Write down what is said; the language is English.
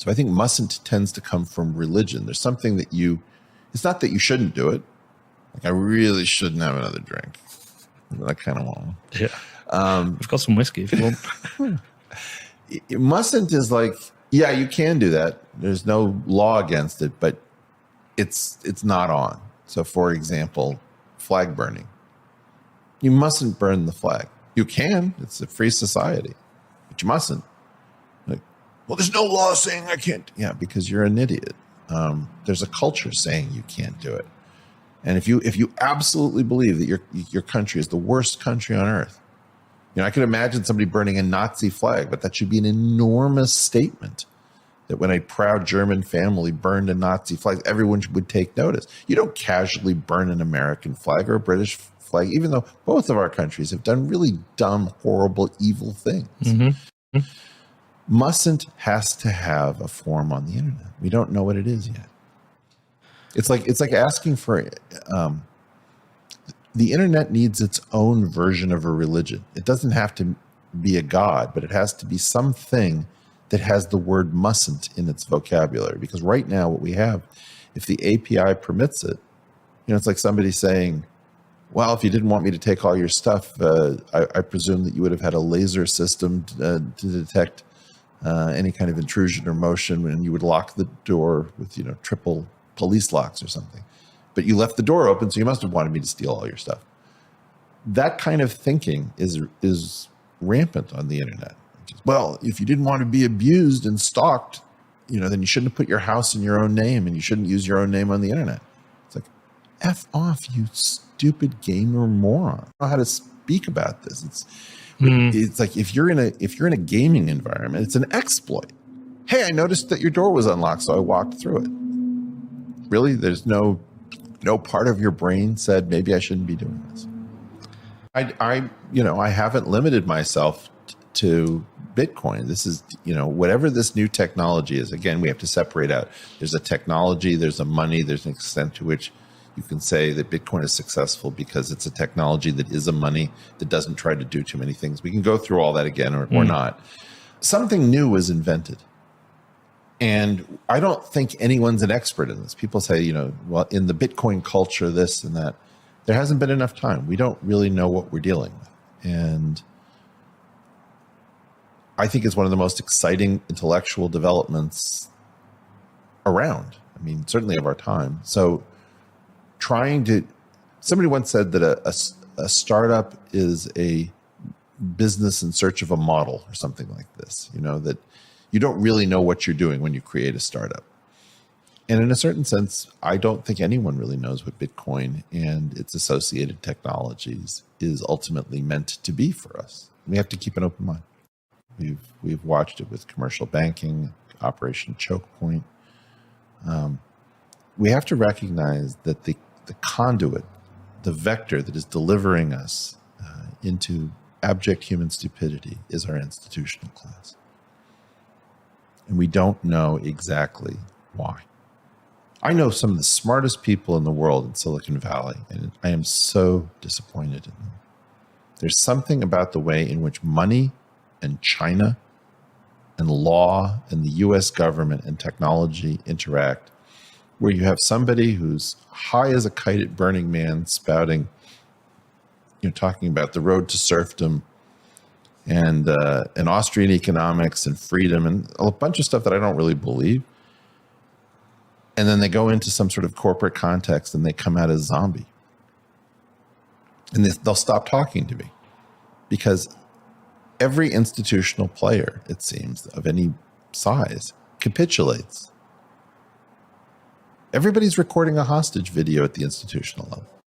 So I think mustn't tends to come from religion. There's something that it's not that you shouldn't do it. Like, I really shouldn't have another drink. That kind of one. Yeah. We've got some whiskey if you want. Mustn't is like, yeah, you can do that. There's no law against it, but it's not on. So for example, flag burning. You mustn't burn the flag. You can. It's a free society, but you mustn't. Like, well, there's no law saying I can't. Yeah, because you're an idiot. There's a culture saying you can't do it. And if you absolutely believe that your country is the worst country on earth, I can imagine somebody burning a Nazi flag, but that should be an enormous statement that when a proud German family burned a Nazi flag, everyone would take notice. You don't casually burn an American flag or a British flag, even though both of our countries have done really dumb, horrible, evil things. Mm-hmm. Mustn't has to have a form on the internet. We don't know what it is yet. It's like asking for the internet needs its own version of a religion. It doesn't have to be a god, but it has to be something that has the word mustn't in its vocabulary. Because right now what we have, if the API permits it, it's like somebody saying, well, if you didn't want me to take all your stuff, I presume that you would have had a laser system to detect any kind of intrusion or motion, and you would lock the door with, triple police locks or something. But you left the door open, so you must have wanted me to steal all your stuff. That kind of thinking is rampant on the internet. Well, if you didn't want to be abused and stalked, then you shouldn't have put your house in your own name, and you shouldn't use your own name on the internet. It's like, F off, you stupid gamer moron. I don't know how to speak about this. It's like if you're in a gaming environment, it's an exploit. Hey, I noticed that your door was unlocked, so I walked through it. Really? There's no part of your brain said maybe I shouldn't be doing this. I haven't limited myself to Bitcoin. This is, whatever this new technology is. Again, we have to separate out. There's a technology, there's a money, there's an extent to which you can say that Bitcoin is successful because it's a technology that is a money that doesn't try to do too many things. We can go through all that again or not. Something new was invented. And I don't think anyone's an expert in this. People say, well, in the Bitcoin culture, this and that. There hasn't been enough time. We don't really know what we're dealing with. And I think it's one of the most exciting intellectual developments around. I mean, certainly of our time. So somebody once said that a startup is a business in search of a model or something like this, that you don't really know what you're doing when you create a startup. And in a certain sense, I don't think anyone really knows what Bitcoin and its associated technologies is ultimately meant to be for us. We have to keep an open mind. We've watched it with commercial banking, Operation Choke Point. We have to recognize that the conduit, the vector that is delivering us into abject human stupidity is our institutional class. And we don't know exactly why. I know some of the smartest people in the world in Silicon Valley, and I am so disappointed in them. There's something about the way in which money and China and law and the US government and technology interact, where you have somebody who's high as a kite at Burning Man spouting, talking about the road to serfdom and Austrian economics and freedom and a bunch of stuff that I don't really believe. And then they go into some sort of corporate context and they come out as zombie. And they'll stop talking to me because every institutional player, it seems, of any size capitulates. Everybody's recording a hostage video at the institutional level.